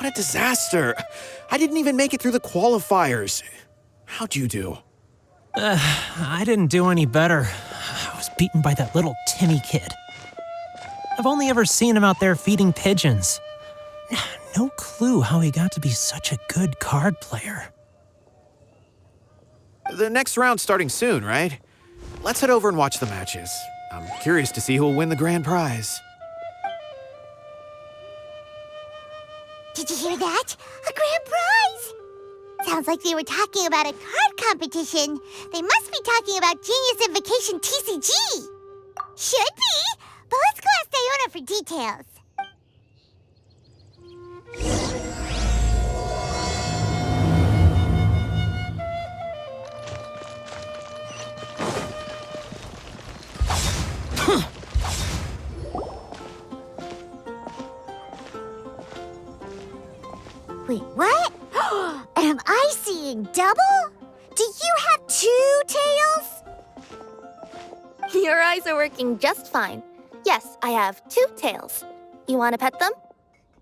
What a disaster. I didn't even make it through the qualifiers. How'd you do? I didn't do any better. I was beaten by that little Timmy kid. I've only ever seen him out there feeding pigeons. No clue how he got to be such a good card player. The next round's starting soon, right? Let's head over and watch the matches. I'm curious to see who'll win the grand prize. Did you hear that? A grand prize! Sounds like they were talking about a card competition. They must be talking about Genius Invocation TCG. Should be, but let's go ask Diona for details. Wait, what? Am I seeing double? Do you have 2 tails? Your eyes are working just fine. Yes, I have 2 tails. You want to pet them?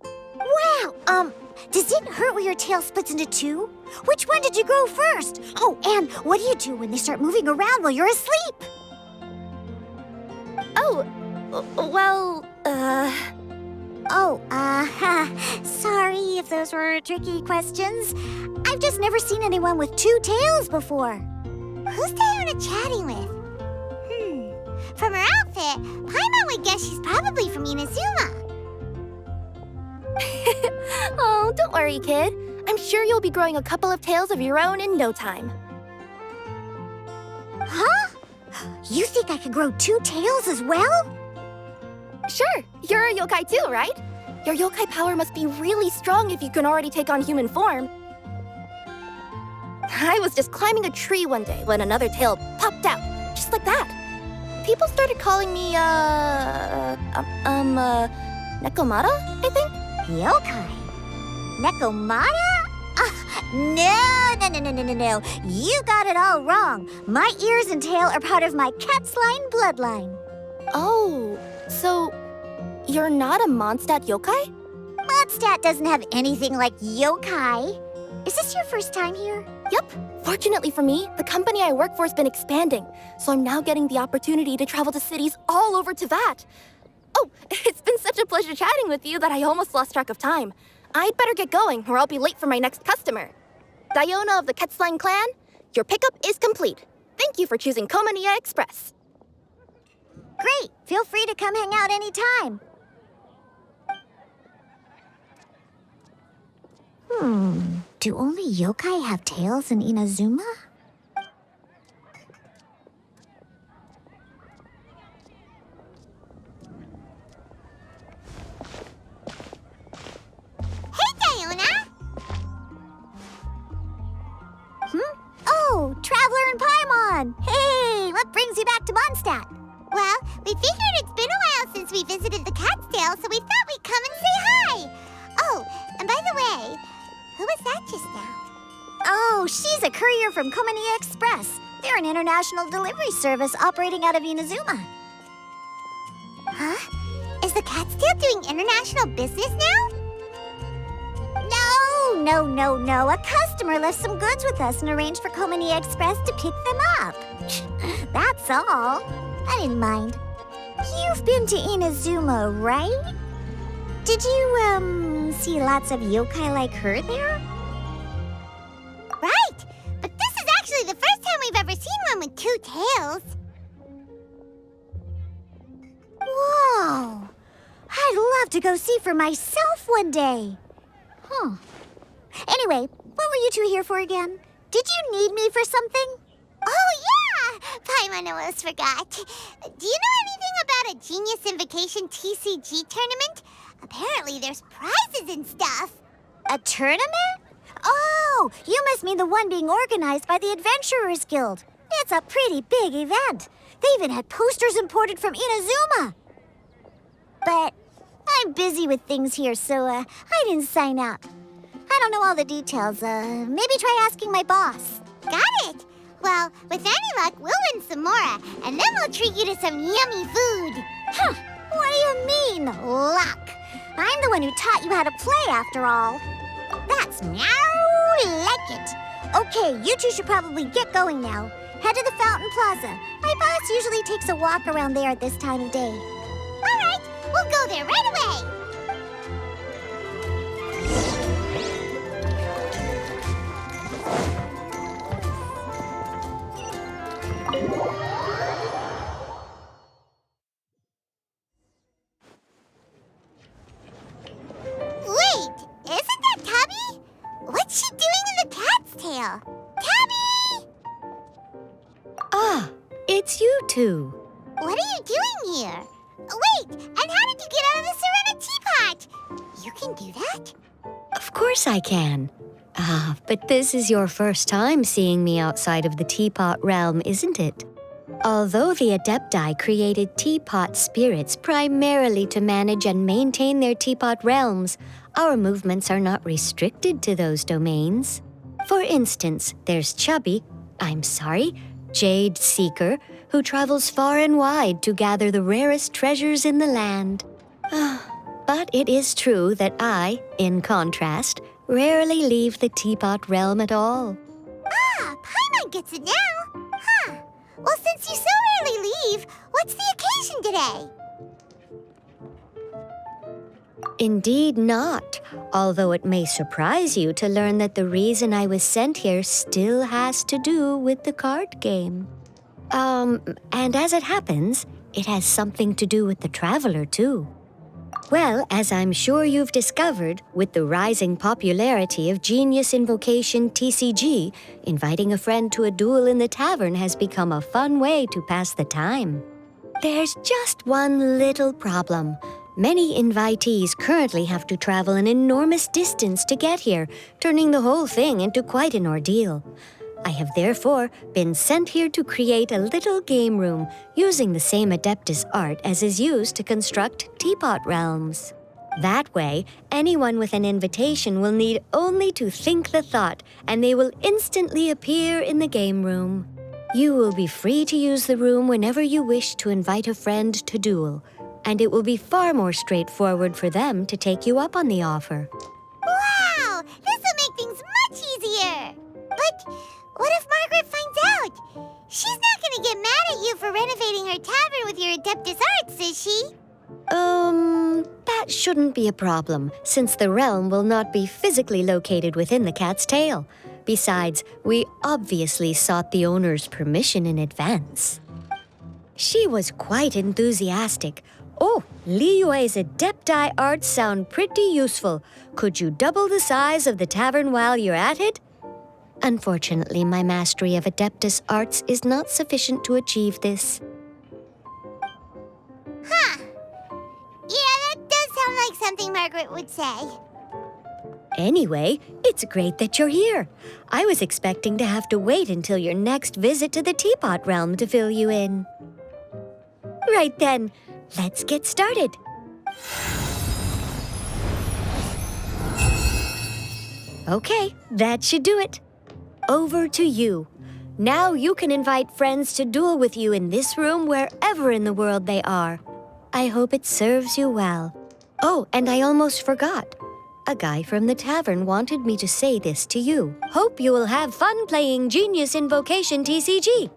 Wow, does it hurt when your tail splits into 2? Which one did you grow first? Oh, and what do you do when they start moving around while you're asleep? Oh, well, sorry if those were tricky questions. I've just never seen anyone with 2 tails before. Who's Diona chatting with? From her outfit, Paimon would guess she's probably from Inazuma. Oh, don't worry, kid. I'm sure you'll be growing a couple of tails of your own in no time. Huh? You think I could grow 2 tails as well? Sure, you're a yokai too, right? Your yokai power must be really strong if you can already take on human form. I was just climbing a tree one day when another tail popped out, just like that. People started calling me, Nekomata, I think? Yokai? Nekomata? No. You got it all wrong. My ears and tail are part of my cat's line bloodline. Oh, so you're not a Mondstadt yokai? Mondstadt doesn't have anything like yokai. Is this your first time here? Yep. Fortunately for me, the company I work for has been expanding, so I'm now getting the opportunity to travel to cities all over Teyvat. Oh, it's been such a pleasure chatting with you that I almost lost track of time. I'd better get going, or I'll be late for my next customer. Diona of the Quetzline clan, your pickup is complete. Thank you for choosing Komania Express. Great. Feel free to come hang out anytime. Do only yokai have tails in Inazuma? Hey, Diona! Oh, Traveler and Paimon! Hey, what brings you back to Mondstadt? Well, we figured it's been a while since we visited the Cat's-tail, so we thought we'd come and say hi! Oh, and by the way, who was that just now? Oh, she's a courier from Komania Express. They're an international delivery service operating out of Inazuma. Huh? Is the Cat's-tail doing international business now? No. A customer left some goods with us and arranged for Komania Express to pick them up. That's all. I didn't mind. You've been to Inazuma, right? Did you, see lots of yokai like her there? Right! But this is actually the first time we've ever seen one with 2 tails. Whoa! I'd love to go see for myself one day. Huh. Anyway, what were you 2 here for again? Did you need me for something? Oh, yeah! Paimon almost forgot. Do you know anything about a Genius Invocation TCG tournament? Apparently there's prizes and stuff. A tournament? Oh, you must mean the one being organized by the Adventurers Guild. It's a pretty big event. They even had posters imported from Inazuma. But I'm busy with things here, so I didn't sign up. I don't know all the details. Maybe try asking my boss. Got it. Well, with any luck, we'll win some more, and then we'll treat you to some yummy food. Huh, what do you mean, luck? I'm the one who taught you how to play, after all. That's meow like it. Okay, you two should probably get going now. Head to the Fountain Plaza. My boss usually takes a walk around there at this time of day. All right, we'll go there right away. Wait, isn't that Tabby? What's she doing in the cat's tail? Tabby! Ah, it's you two. What are you doing here? Wait, and how did you get out of the Serena teapot? You can do that? Of course I can. Ah, but this is your first time seeing me outside of the teapot realm, isn't it? Although the Adepti created teapot spirits primarily to manage and maintain their teapot realms, our movements are not restricted to those domains. For instance, there's Jade Seeker, who travels far and wide to gather the rarest treasures in the land. But it is true that I, in contrast, rarely leave the teapot realm at all. Ah, Paimon gets it now. Huh. Well, since you so rarely leave, what's the occasion today? Indeed not, although it may surprise you to learn that the reason I was sent here still has to do with the card game. And as it happens, it has something to do with the Traveler, too. Well, as I'm sure you've discovered, with the rising popularity of Genius Invocation TCG, inviting a friend to a duel in the tavern has become a fun way to pass the time. There's just one little problem. Many invitees currently have to travel an enormous distance to get here, turning the whole thing into quite an ordeal. I have therefore been sent here to create a little game room using the same Adeptus art as is used to construct teapot realms. That way, anyone with an invitation will need only to think the thought, and they will instantly appear in the game room. You will be free to use the room whenever you wish to invite a friend to duel, and it will be far more straightforward for them to take you up on the offer. Wow! This will make things much easier! But what if Margaret finds out? She's not gonna get mad at you for renovating her tavern with your Adeptus arts, is she? That shouldn't be a problem, since the realm will not be physically located within the cat's tail. Besides, we obviously sought the owner's permission in advance. She was quite enthusiastic. Oh, Liyue's Adepti arts sound pretty useful. Could you double the size of the tavern while you're at it? Unfortunately, my mastery of Adeptus arts is not sufficient to achieve this. Huh. Yeah, that does sound like something Margaret would say. Anyway, it's great that you're here. I was expecting to have to wait until your next visit to the Teapot Realm to fill you in. Right then, let's get started. Okay, that should do it. Over to you. Now you can invite friends to duel with you in this room wherever in the world they are. I hope it serves you well. Oh, and I almost forgot. A guy from the tavern wanted me to say this to you. Hope you will have fun playing Genius Invocation TCG.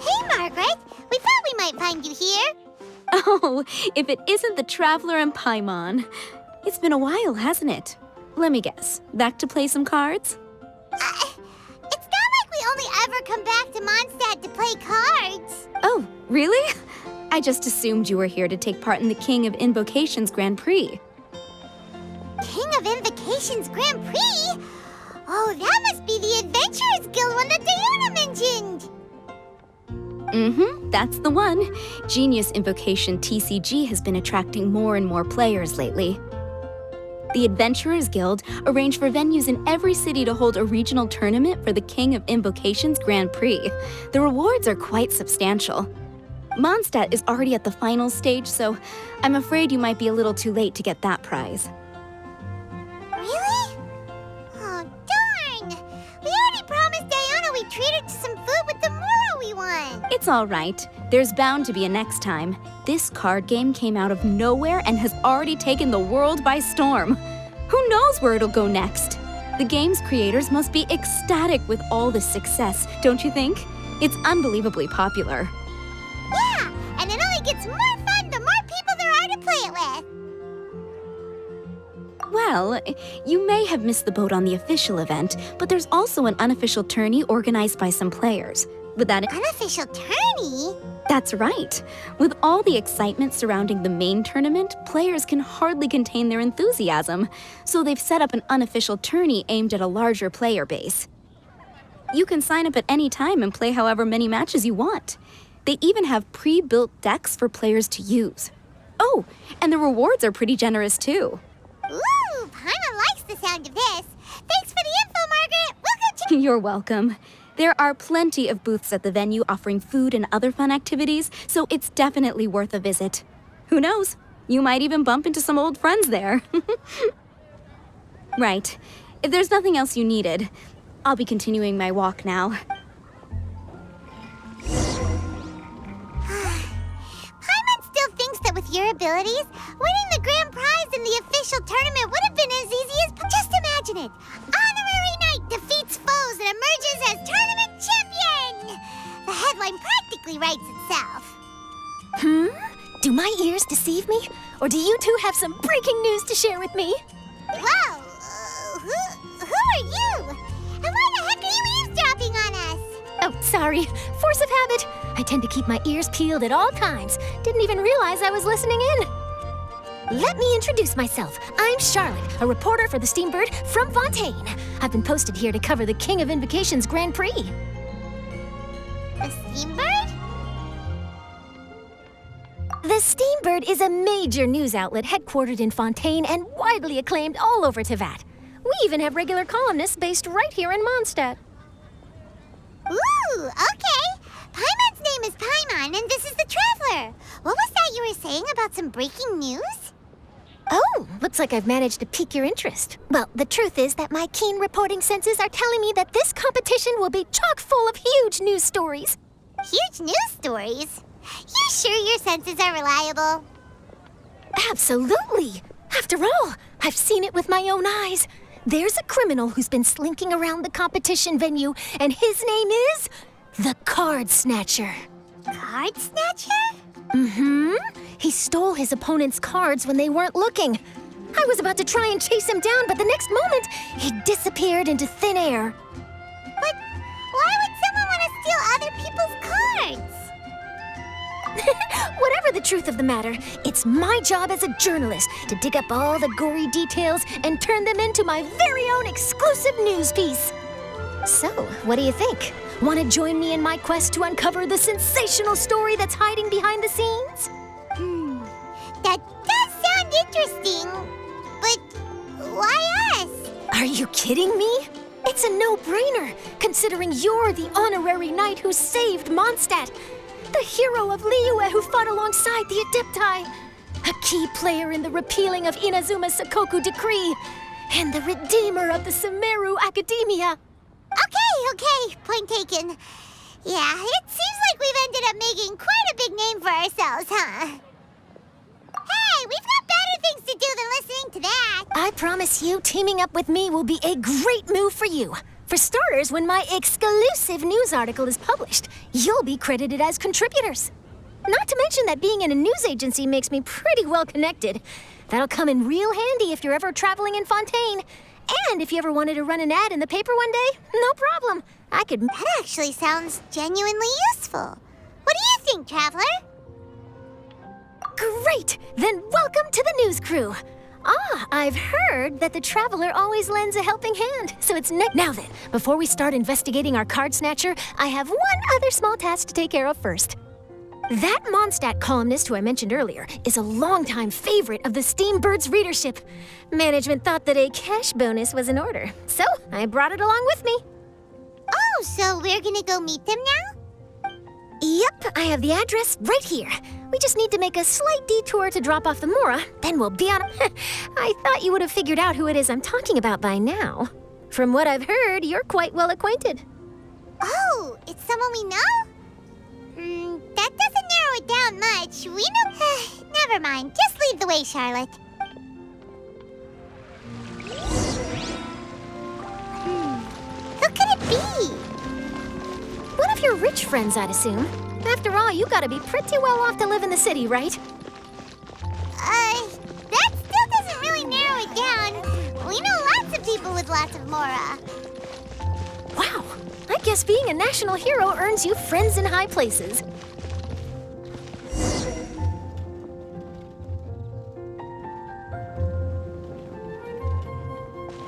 Hey, Margaret. We thought we might find you here. Oh, if it isn't the Traveler and Paimon. It's been a while, hasn't it? Let me guess. Back to play some cards? It's not like we only ever come back to Mondstadt to play cards. Oh, really? I just assumed you were here to take part in the King of Invocations Grand Prix. King of Invocations Grand Prix? Oh, that must be the Adventurers Guild one that Diana mentioned. That's the one. Genius Invocation TCG has been attracting more and more players lately. The Adventurers Guild arranged for venues in every city to hold a regional tournament for the King of Invocations Grand Prix. The rewards are quite substantial. Mondstadt is already at the final stage, so I'm afraid you might be a little too late to get that prize. Really? Oh, darn! We already promised Diana we'd treat her to some food with the Muro we won. It's all right. There's bound to be a next time. This card game came out of nowhere and has already taken the world by storm. Who knows where it'll go next? The game's creators must be ecstatic with all this success, don't you think? It's unbelievably popular. Yeah, and it only gets more fun the more people there are to play it with. Well, you may have missed the boat on the official event, but there's also an unofficial tourney organized by some players. With that, Unofficial tourney? That's right. With all the excitement surrounding the main tournament, players can hardly contain their enthusiasm, so they've set up an unofficial tourney aimed at a larger player base. You can sign up at any time and play however many matches you want. They even have pre-built decks for players to use. Oh, and the rewards are pretty generous too. Ooh, Paimon likes the sound of this. Thanks for the info, Margaret. We'll go check. You're welcome. There are plenty of booths at the venue offering food and other fun activities, so it's definitely worth a visit. Who knows? You might even bump into some old friends there. Right. If there's nothing else you needed, I'll be continuing my walk now. Paimon still thinks that with your abilities, winning the grand prize in the official tournament would have been as easy as... Just imagine it. Honorary Knight defeats foes and emerges as tournament champion! The headline practically writes itself. Do my ears deceive me? Or do you two have some breaking news to share with me? Whoa! Who are you? And why the heck are you eavesdropping on us? Oh, sorry. Force of habit. I tend to keep my ears peeled at all times. Didn't even realize I was listening in. Let me introduce myself. I'm Charlotte, a reporter for the Steambird from Fontaine. I've been posted here to cover the King of Invocations Grand Prix. The Steambird? The Steambird is a major news outlet headquartered in Fontaine and widely acclaimed all over Teyvat. We even have regular columnists based right here in Mondstadt. Ooh, okay. Paimon's name is Paimon, and this is the Traveler. What was that you were saying about some breaking news? Oh, looks like I've managed to pique your interest. Well, the truth is that my keen reporting senses are telling me that this competition will be chock full of huge news stories. Huge news stories? You sure your senses are reliable? Absolutely. After all, I've seen it with my own eyes. There's a criminal who's been slinking around the competition venue, and his name is the Card Snatcher. Card Snatcher? He stole his opponent's cards when they weren't looking. I was about to try and chase him down, but the next moment, he disappeared into thin air. But why would someone want to steal other people's cards? Whatever the truth of the matter, it's my job as a journalist to dig up all the gory details and turn them into my very own exclusive news piece. So, what do you think? Want to join me in my quest to uncover the sensational story that's hiding behind the scenes? That does sound interesting. But why us? Are you kidding me? It's a no-brainer, considering you're the honorary knight who saved Mondstadt, the hero of Liyue who fought alongside the Adepti, a key player in the repealing of Inazuma's Sakoku Decree, and the redeemer of the Sumeru Academia. Okay, point taken. Yeah, it seems like we've ended up making quite a big name for ourselves, huh? Hey, we've got better things to do than listening to that. I promise you, teaming up with me will be a great move for you. For starters, when my exclusive news article is published, you'll be credited as contributors. Not to mention that being in a news agency makes me pretty well connected. That'll come in real handy if you're ever traveling in Fontaine. And if you ever wanted to run an ad in the paper one day, no problem. I could... That actually sounds genuinely useful. What do you think, Traveler? Great! Then welcome to the news crew. I've heard that the Traveler always lends a helping hand, so it's Now then, before we start investigating our card snatcher, I have one other small task to take care of first. That Mondstadt columnist who I mentioned earlier is a longtime favorite of the Steambird's readership. Management thought that a cash bonus was in order, so I brought it along with me. Oh, so we're gonna go meet them now? Yep, I have the address right here. We just need to make a slight detour to drop off the Mora, then we'll be on. I thought you would have figured out who it is I'm talking about by now. From what I've heard, you're quite well acquainted. Oh, it's someone we know? That doesn't narrow it down much. We know... Never mind. Just lead the way, Charlotte. Who could it be? One of your rich friends, I'd assume. After all, you gotta be pretty well off to live in the city, right? That still doesn't really narrow it down. We know lots of people with lots of Mora. Wow, I guess being a national hero earns you friends in high places.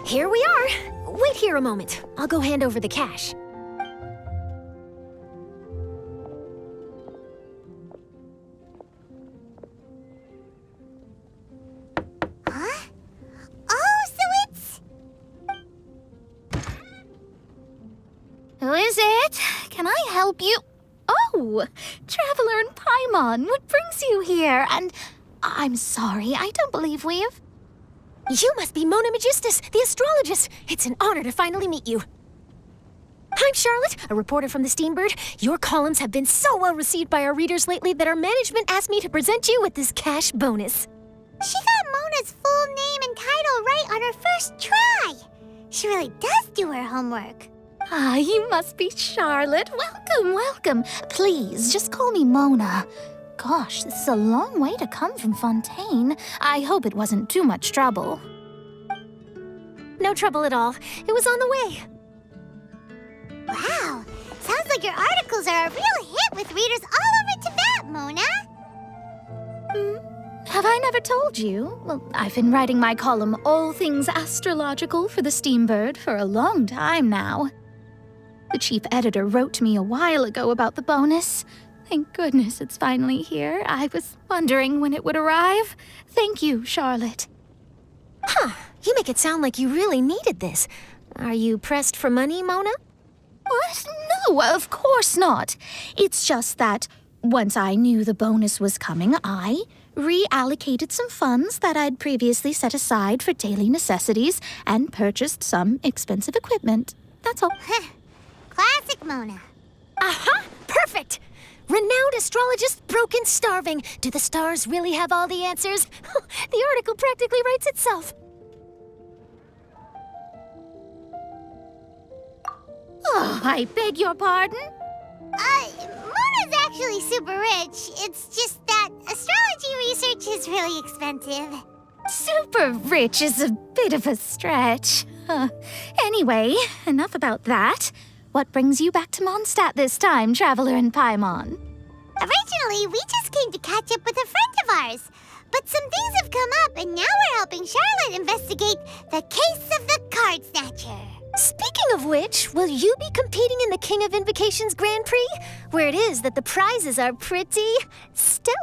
Here we are. Wait here a moment. I'll go hand over the cash. Huh? Oh, so it's... Who is it? Can I help you? Oh, Traveler and Paimon, what brings you here? And I'm sorry, I don't believe we've... You must be Mona Magistus, the astrologist. It's an honor to finally meet you. I'm Charlotte, a reporter from the Steambird. Your columns have been so well received by our readers lately that our management asked me to present you with this cash bonus. She got Mona's full name and title right on her first try. She really does do her homework. Ah, you must be Charlotte. Welcome, welcome. Please, just call me Mona. Gosh, this is a long way to come from Fontaine. I hope it wasn't too much trouble. No trouble at all. It was on the way. Wow, sounds like your articles are a real hit with readers all over Tibet, Mona. Have I never told you? Well, I've been writing my column All Things Astrological for the Steambird for a long time now. The chief editor wrote to me a while ago about the bonus. Thank goodness it's finally here. I was wondering when it would arrive. Thank you, Charlotte. Huh, you make it sound like you really needed this. Are you pressed for money, Mona? What? No, of course not. It's just that once I knew the bonus was coming, I reallocated some funds that I'd previously set aside for daily necessities and purchased some expensive equipment. That's all. Classic Mona. Aha! Perfect! Renowned astrologist, broken, starving. Do the stars really have all the answers? The article practically writes itself. Oh, I beg your pardon? Mona's actually super rich. It's just that astrology research is really expensive. Super rich is a bit of a stretch. Anyway, enough about that. What brings you back to Mondstadt this time, Traveler and Paimon? Originally, we just came to catch up with a friend of ours. But some things have come up, and now we're helping Charlotte investigate the case of the Card Snatcher. Speaking of which, will you be competing in the King of Invocations Grand Prix? Where it is that the prizes are pretty stellar.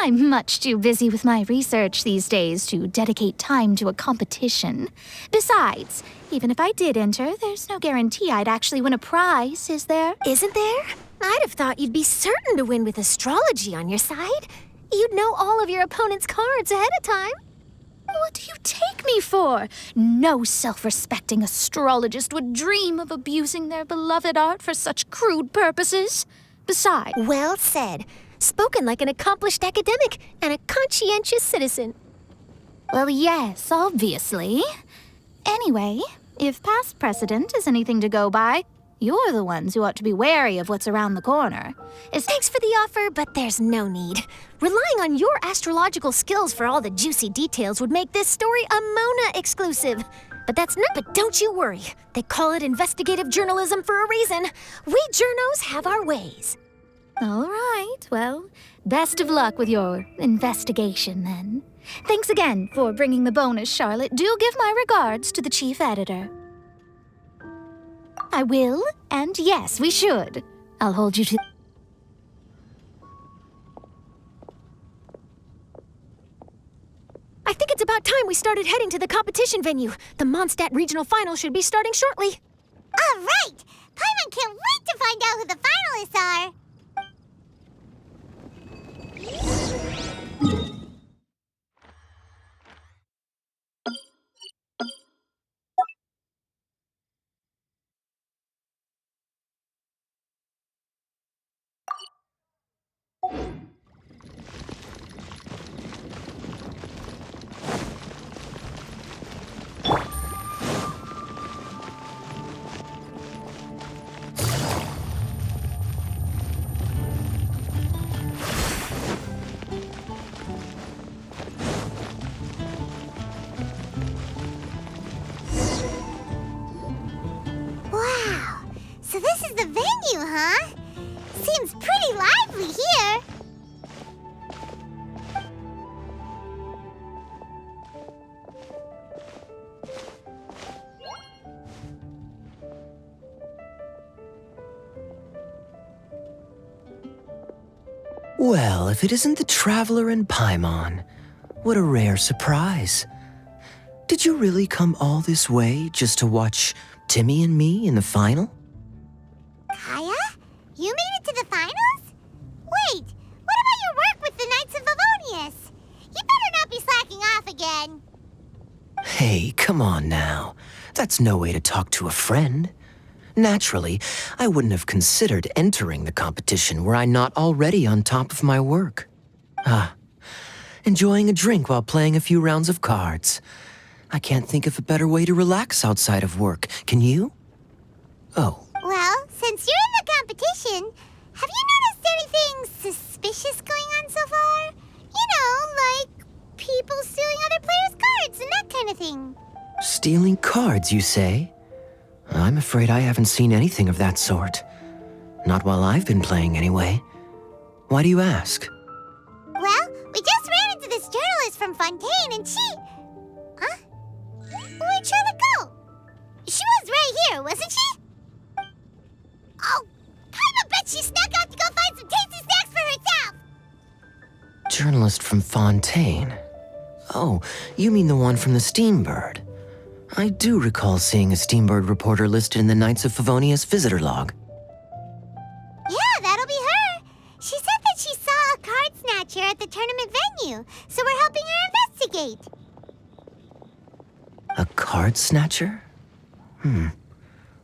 I'm much too busy with my research these days to dedicate time to a competition. Besides, even if I did enter, there's no guarantee I'd actually win a prize, is there? Isn't there? I'd have thought you'd be certain to win with astrology on your side. You'd know all of your opponent's cards ahead of time. What do you take me for? No self-respecting astrologist would dream of abusing their beloved art for such crude purposes. Besides... Well said. Spoken like an accomplished academic and a conscientious citizen. Well, yes, obviously. Anyway, if past precedent is anything to go by, you're the ones who ought to be wary of what's around the corner. Thanks for the offer, but there's no need. Relying on your astrological skills for all the juicy details would make this story a Mona exclusive. But that's not. But don't you worry. They call it investigative journalism for a reason. We journos have our ways. All right, well, best of luck with your investigation, then. Thanks again for bringing the bonus, Charlotte. Do give my regards to the chief editor. I will, and yes, we should. I'll hold you to... time we started heading to the competition venue. The Mondstadt Regional Final should be starting shortly. All right! Paimon can't wait to find out who the finalists are! Wow! So this is the venue, huh? Seems pretty lively here. Well, if it isn't the Traveler and Paimon, what a rare surprise. Did you really come all this way just to watch Timmy and me in the final? Kaya? You made it to the finals? Wait, what about your work with the Knights of Favonius? You better not be slacking off again. Hey, come on now. That's no way to talk to a friend. Naturally, I wouldn't have considered entering the competition were I not already on top of my work. Enjoying a drink while playing a few rounds of cards. I can't think of a better way to relax outside of work. Can you? Oh. Well, since you're in the competition, have you noticed anything suspicious going on so far? You know, like people stealing other players' cards and that kind of thing. Stealing cards, you say? I'm afraid I haven't seen anything of that sort. Not while I've been playing, anyway. Why do you ask? Well, we just ran into this journalist from Fontaine and she... Huh? Where'd Charlotte go? She was right here, wasn't she? Oh, I bet she snuck out to go find some tasty snacks for herself! Journalist from Fontaine. Oh, you mean the one from the Steambird. I do recall seeing a Steambird reporter listed in the Knights of Favonius visitor log. Yeah, that'll be her. She said that she saw a card snatcher at the tournament venue, so we're helping her investigate. A card snatcher?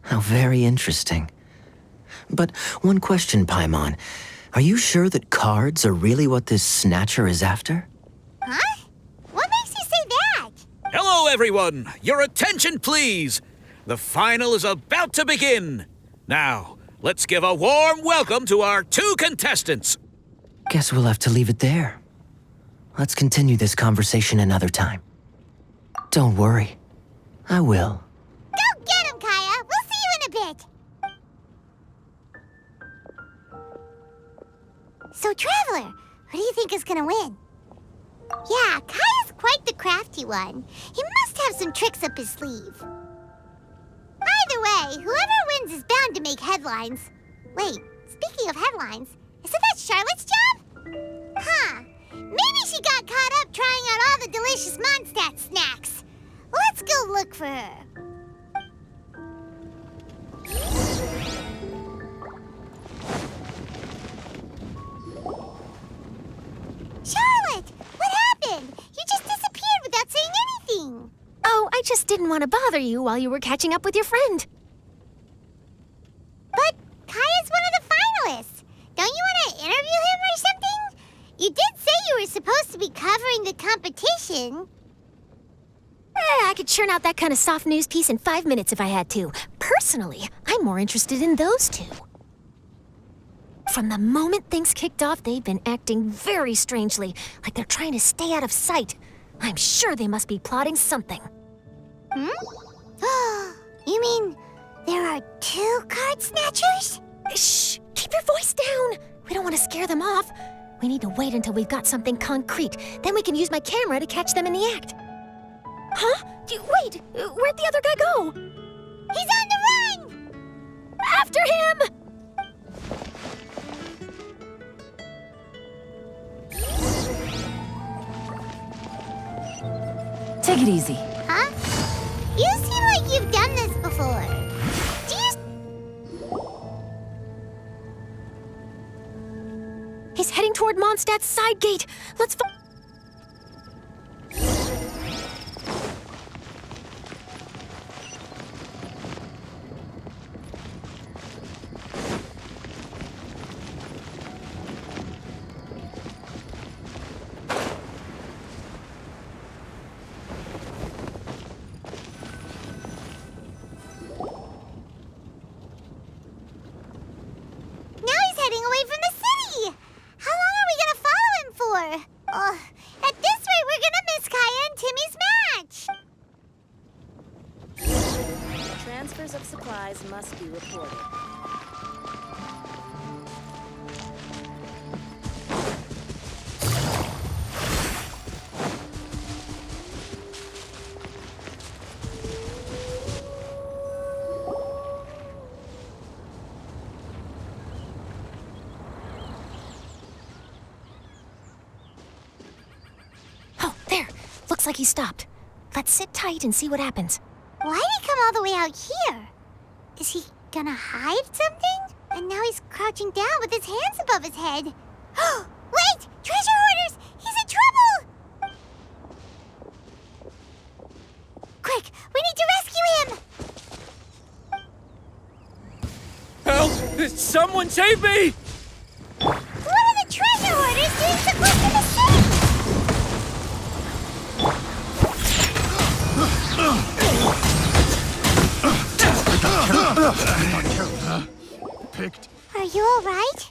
How very interesting. But one question, Paimon. Are you sure that cards are really what this snatcher is after? Huh? What makes you say that? Hello, everyone! Your attention, please! The final is about to begin. Now, let's give a warm welcome to our two contestants. Guess we'll have to leave it there. Let's continue this conversation another time. Don't worry. I will. Go get him, Kaya! We'll see you in a bit! So, Traveler, who do you think is gonna win? Yeah, Kaya's quite the crafty one. He must have some tricks up his sleeve. Either way, whoever wins is bound to make headlines. Wait, speaking of headlines, isn't that Charlotte's job? Huh. Maybe she got caught up trying out all the delicious Mondstadt snacks. Let's go look for her. Charlotte! What happened? You just disappeared without saying anything. Oh, I just didn't want to bother you while you were catching up with your friend. But Kaya's one of the finalists. Don't you want to interview him or something? You did say you were supposed to be covering the competition. I could churn out that kind of soft news piece in 5 minutes if I had to. Personally, I'm more interested in those two. From the moment things kicked off, they've been acting very strangely, like they're trying to stay out of sight. I'm sure they must be plotting something. You mean there are two card snatchers? Shh! Keep your voice down! We don't want to scare them off. We need to wait until we've got something concrete. Then we can use my camera to catch them in the act. Huh? Wait! Where'd the other guy go? He's on the run! After him! it easy. Huh? You seem like you've done this before. Do you... He's heading toward Mondstadt's side gate. Let's Now he's heading away from the city! How long are we gonna follow him for? At this rate, we're gonna miss Kaya and Timmy's match! Transfers of supplies must be reported. Oh, there. Looks like he stopped. Let's sit tight and see what happens. Why'd he come all the way out here? Is he gonna hide something? And now he's crouching down with his hands above his head. Wait! Treasure hoarders! He's in trouble! Quick! We need to rescue him! Help! Someone save me! What are the treasure hoarders doing so close to the city? Picked. Are you all right?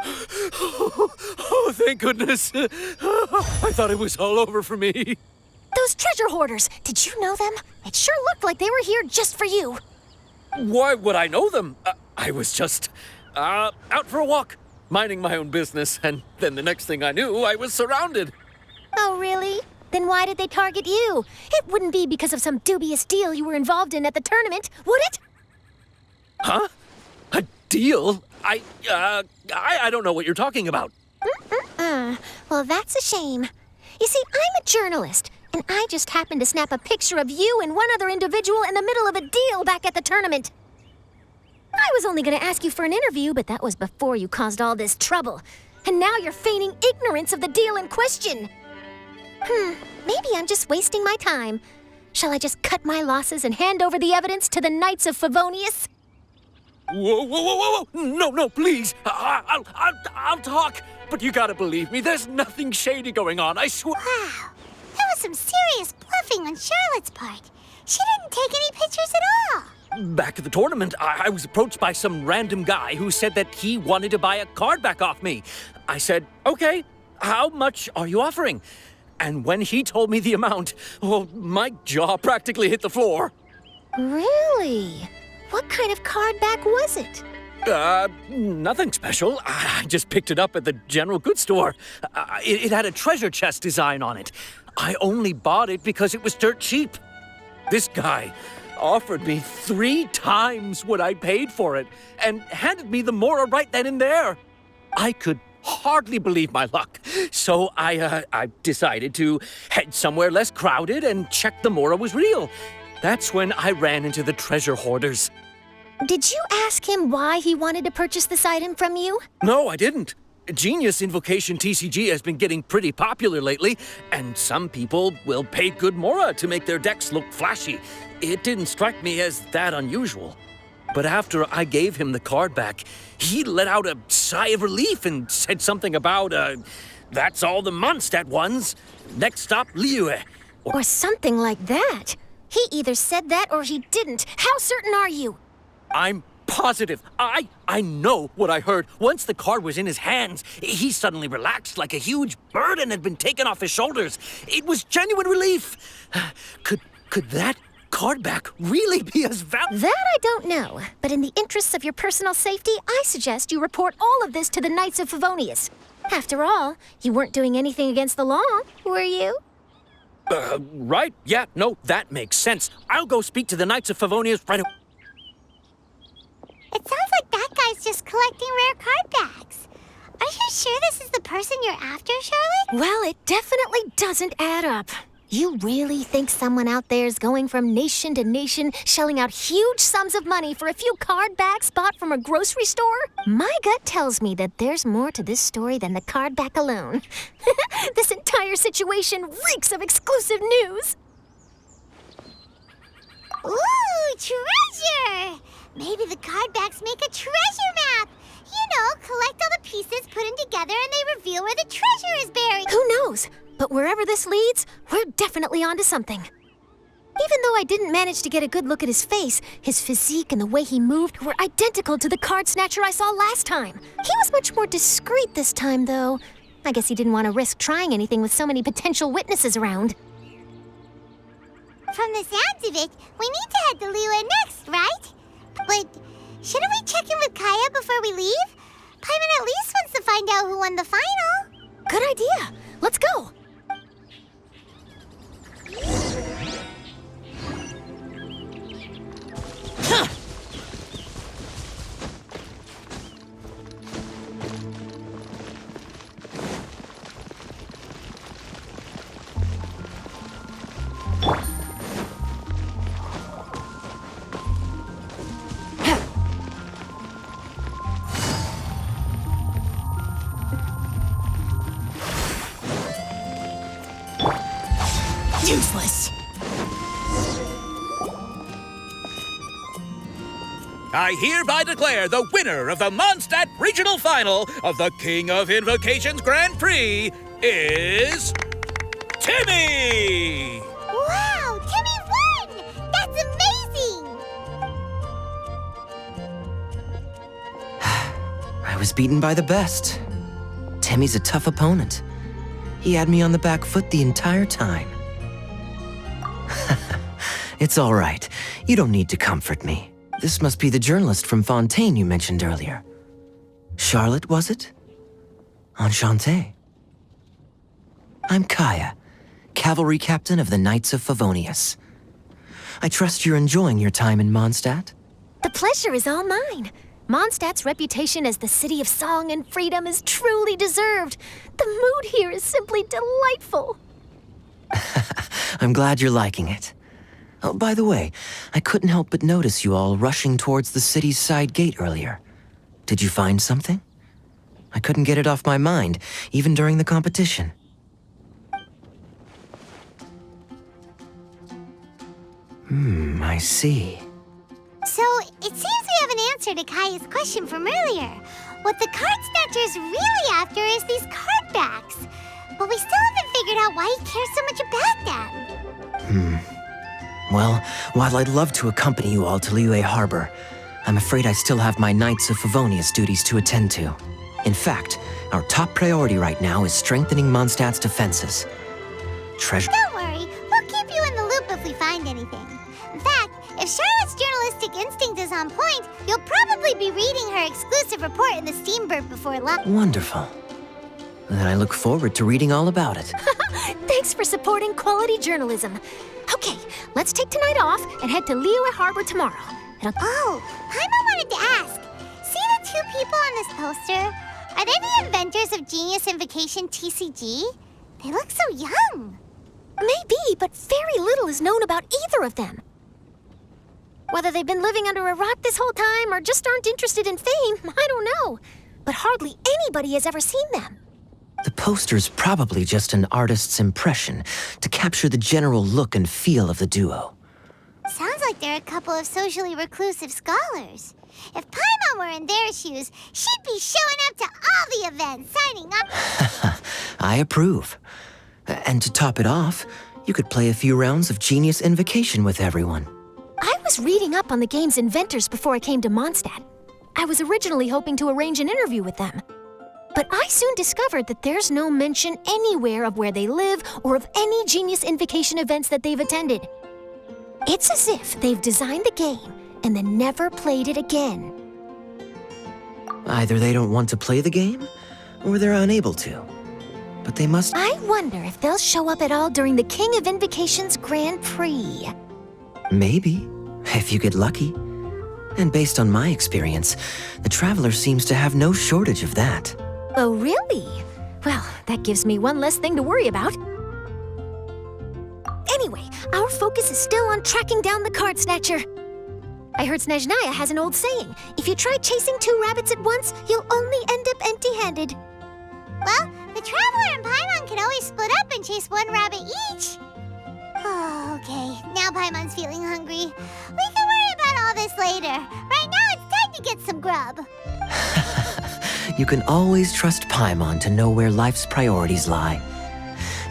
Oh, thank goodness. I thought it was all over for me. Those treasure hoarders, did you know them? It sure looked like they were here just for you. Why would I know them? I was just out for a walk, minding my own business, and then the next thing I knew, I was surrounded. Oh, really? Then why did they target you? It wouldn't be because of some dubious deal you were involved in at the tournament, would it? Huh? A deal? I don't know what you're talking about. Well, that's a shame. You see, I'm a journalist, and I just happened to snap a picture of you and one other individual in the middle of a deal back at the tournament. I was only going to ask you for an interview, but that was before you caused all this trouble. And now you're feigning ignorance of the deal in question. Maybe I'm just wasting my time. Shall I just cut my losses and hand over the evidence to the Knights of Favonius? Whoa. No, please. I'll talk. But you gotta believe me, there's nothing shady going on, I swear. Wow. That was some serious bluffing on Charlotte's part. She didn't take any pictures at all. Back at the tournament, I was approached by some random guy who said that he wanted to buy a card back off me. I said, okay, how much are you offering? And when he told me the amount, my jaw practically hit the floor. Really? What kind of card back was it? Nothing special. I just picked it up at the general goods store. It had a treasure chest design on it. I only bought it because it was dirt cheap. This guy offered me 3 times what I paid for it and handed me the Mora right then and there. I could hardly believe my luck. So I decided to head somewhere less crowded and check the Mora was real. That's when I ran into the treasure hoarders. Did you ask him why he wanted to purchase this item from you? No, I didn't. Genius Invocation TCG has been getting pretty popular lately, and some people will pay good Mora to make their decks look flashy. It didn't strike me as that unusual. But after I gave him the card back, he let out a sigh of relief and said something about, that's all the Mondstadt ones. Next stop, Liyue. Or something like that. He either said that or he didn't. How certain are you? I'm positive. I know what I heard. Once the card was in his hands, he suddenly relaxed like a huge burden had been taken off his shoulders. It was genuine relief. Could that card back really be as valuable? That I don't know. But in the interests of your personal safety, I suggest you report all of this to the Knights of Favonius. After all, you weren't doing anything against the law, were you? Right. Yeah, no, that makes sense. I'll go speak to the Knights of Favonius right away. It sounds like that guy's just collecting rare card backs. Are you sure this is the person you're after, Charlotte? Well, it definitely doesn't add up. You really think someone out there is going from nation to nation, shelling out huge sums of money for a few card backs bought from a grocery store? My gut tells me that there's more to this story than the card back alone. This entire situation reeks of exclusive news. Ooh, treasure! Maybe the card backs make a treasure map. You know, collect all the pieces, put them together, and they reveal where the treasure is buried. Who knows? But wherever this leads, we're definitely onto something. Even though I didn't manage to get a good look at his face, his physique and the way he moved were identical to the card snatcher I saw last time. He was much more discreet this time, though. I guess he didn't want to risk trying anything with so many potential witnesses around. From the sounds of it, we need to head to Liyue next, right? But shouldn't we check in with Kaya before we leave? Paimon at least wants to find out who won the final. Good idea. Let's go. Useless. I hereby declare the winner of the Mondstadt Regional Final of the King of Invocations Grand Prix is Timmy! Wow, Timmy won! That's amazing! I was beaten by the best. Timmy's a tough opponent. He had me on the back foot the entire time. It's all right. You don't need to comfort me. This must be the journalist from Fontaine you mentioned earlier. Charlotte, was it? Enchanté. I'm Kaya, cavalry captain of the Knights of Favonius. I trust you're enjoying your time in Mondstadt? The pleasure is all mine. Mondstadt's reputation as the city of song and freedom is truly deserved. The mood here is simply delightful. I'm glad you're liking it. Oh, by the way, I couldn't help but notice you all rushing towards the city's side gate earlier. Did you find something? I couldn't get it off my mind, even during the competition. I see. So, it seems we have an answer to Kaya's question from earlier. What the card snatcher's really after is these card backs. But we still haven't figured out why he cares so much about them. Well, while I'd love to accompany you all to Liyue Harbor, I'm afraid I still have my Knights of Favonius duties to attend to. In fact, our top priority right now is strengthening Mondstadt's defenses. Don't worry, we'll keep you in the loop if we find anything. In fact, if Charlotte's journalistic instinct is on point, you'll probably be reading her exclusive report in the Steambird before lunch. Wonderful. Then I look forward to reading all about it. Thanks for supporting quality journalism. Okay, let's take tonight off and head to Liyue Harbor tomorrow. Oh, Paimon wanted to ask. See the two people on this poster? Are they the inventors of Genius Invocation TCG? They look so young. Maybe, but very little is known about either of them. Whether they've been living under a rock this whole time or just aren't interested in fame, I don't know. But hardly anybody has ever seen them. The poster's probably just an artist's impression to capture the general look and feel of the duo. Sounds like they're a couple of socially reclusive scholars. If Paimon were in their shoes, she'd be showing up to all the events, signing up. I approve. And to top it off, you could play a few rounds of Genius Invocation with everyone. I was reading up on the game's inventors before I came to Mondstadt. I was originally hoping to arrange an interview with them. But I soon discovered that there's no mention anywhere of where they live or of any Genius Invocation events that they've attended. It's as if they've designed the game and then never played it again. Either they don't want to play the game, or they're unable to. But they must... I wonder if they'll show up at all during the King of Invocation's Grand Prix. Maybe, if you get lucky. And based on my experience, the Traveler seems to have no shortage of that. Oh, really? Well, that gives me one less thing to worry about. Our focus is still on tracking down the card snatcher. I heard Snezhnaya has an old saying. If you try chasing 2 rabbits at once, you'll only end up empty-handed. Well, the Traveler and Paimon can always split up and chase 1 rabbit each. Oh, okay. Now Paimon's feeling hungry. We can worry about all this later. Right now, it's time to get some grub. You can always trust Paimon to know where life's priorities lie.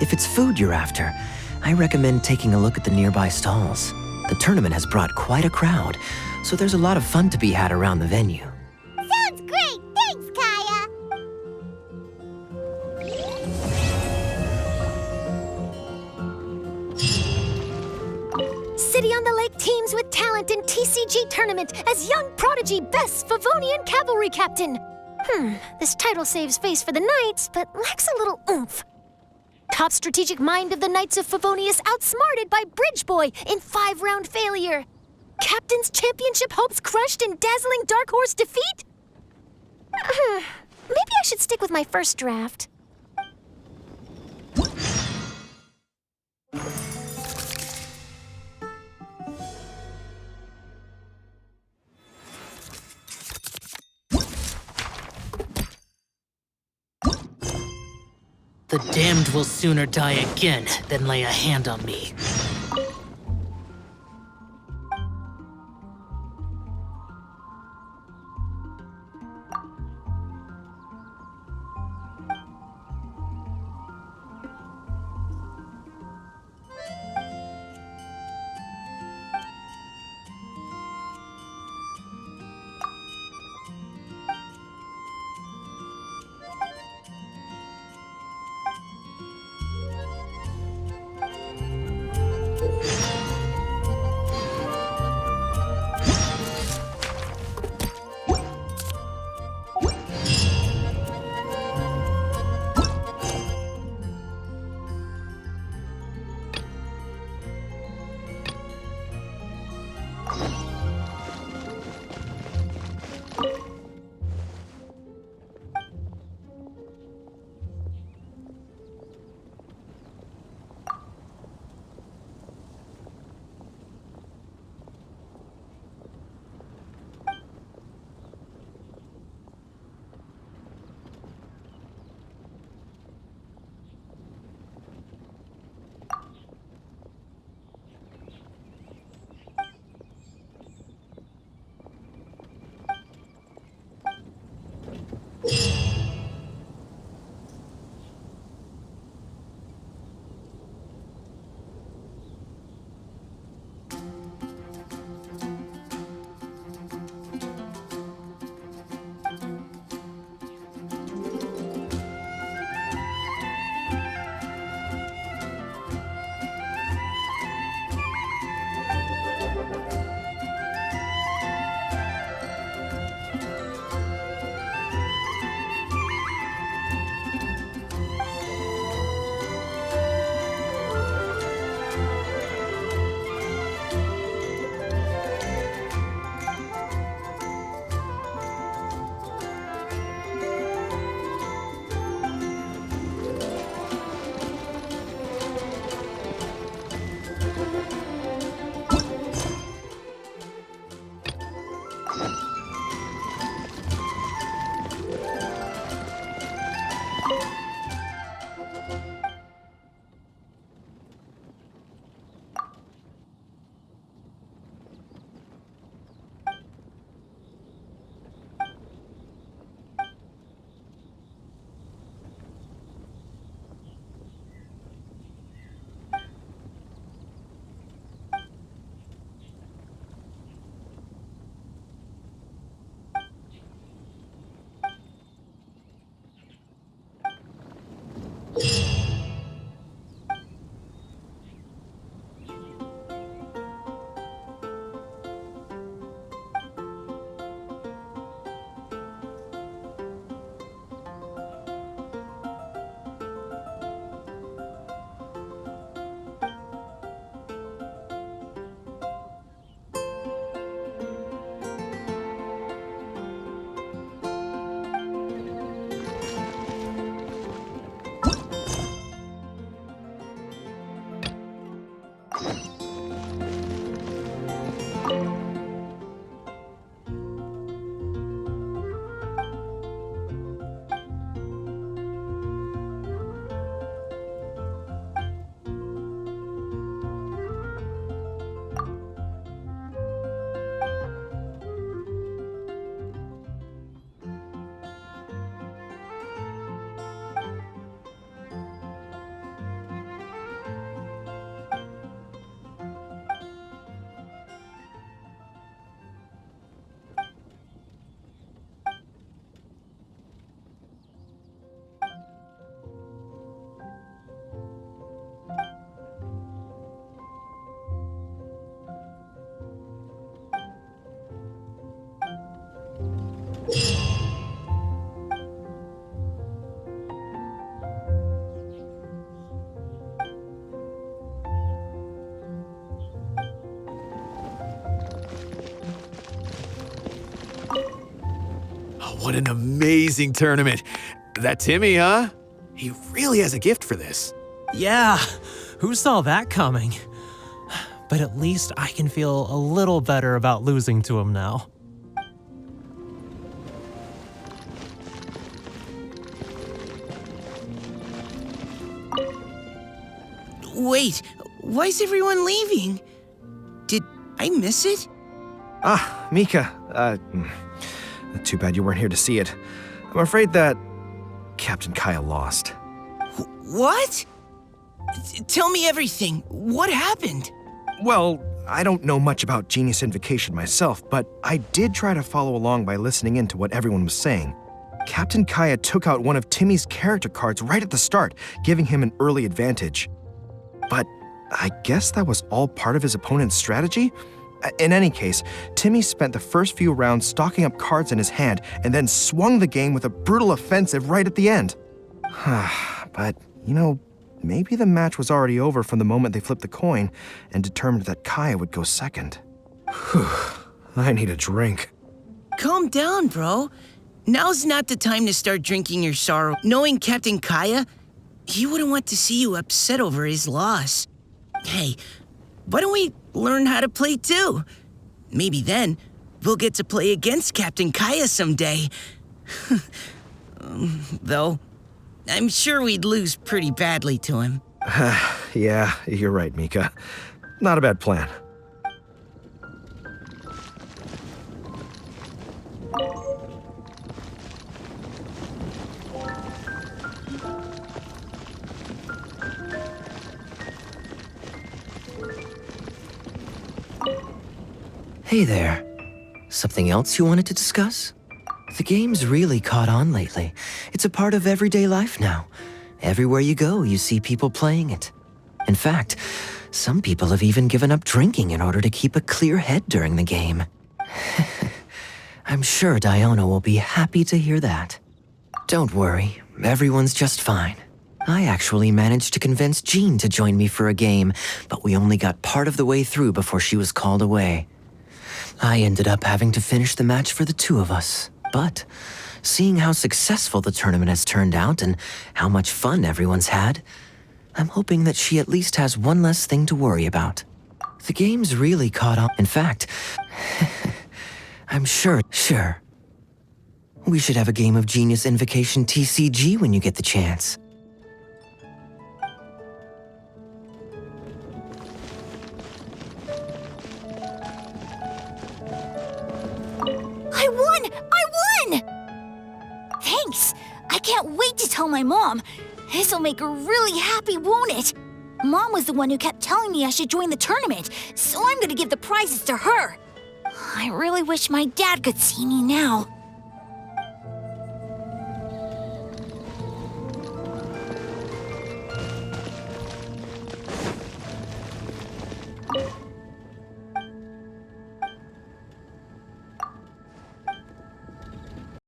If it's food you're after, I recommend taking a look at the nearby stalls. The tournament has brought quite a crowd, so there's a lot of fun to be had around the venue. Sounds great! Thanks, Kaya! City on the Lake teams with talent in TCG tournament as young prodigy best Favonian cavalry captain. This title saves face for the Knights, but lacks a little oomph. Top strategic mind of the Knights of Favonius outsmarted by Bridge Boy in 5-round failure. Captain's championship hopes crushed in dazzling Dark Horse defeat? Maybe I should stick with my first draft. The damned will sooner die again than lay a hand on me. Oh, what an amazing tournament. That Timmy, huh? He really has a gift for this. Yeah, who saw that coming? But at least I can feel a little better about losing to him now. Wait, why is everyone leaving? Did I miss it? Ah, Mika. Too bad you weren't here to see it. I'm afraid that Captain Kaya lost. What? Tell me everything. What happened? Well, I don't know much about Genius Invocation myself, but I did try to follow along by listening in to what everyone was saying. Captain Kaya took out one of Timmy's character cards right at the start, giving him an early advantage. But I guess that was all part of his opponent's strategy? In any case, Timmy spent the first few rounds stocking up cards in his hand and then swung the game with a brutal offensive right at the end. But, you know, maybe the match was already over from the moment they flipped the coin and determined that Kaya would go second. Whew, I need a drink. Calm down, bro. Now's not the time to start drinking your sorrow. Knowing Captain Kaya, he wouldn't want to see you upset over his loss. Hey, why don't we learn how to play too? Maybe then we'll get to play against Captain Kaya someday. Though, I'm sure we'd lose pretty badly to him. Yeah, you're right, Mika. Not a bad plan. Hey there. Something else you wanted to discuss? The game's really caught on lately. It's a part of everyday life now. Everywhere you go, you see people playing it. In fact, some people have even given up drinking in order to keep a clear head during the game. I'm sure Diona will be happy to hear that. Don't worry, everyone's just fine. I actually managed to convince Jean to join me for a game, but we only got part of the way through before she was called away. I ended up having to finish the match for the two of us, but seeing how successful the tournament has turned out and how much fun everyone's had, I'm hoping that she at least has one less thing to worry about. The game's really caught on. In fact, I'm sure. We should have a game of Genius Invocation TCG when you get the chance. I won! Thanks! I can't wait to tell my mom. This'll make her really happy, won't it? Mom was the one who kept telling me I should join the tournament, so I'm gonna give the prizes to her. I really wish my dad could see me now.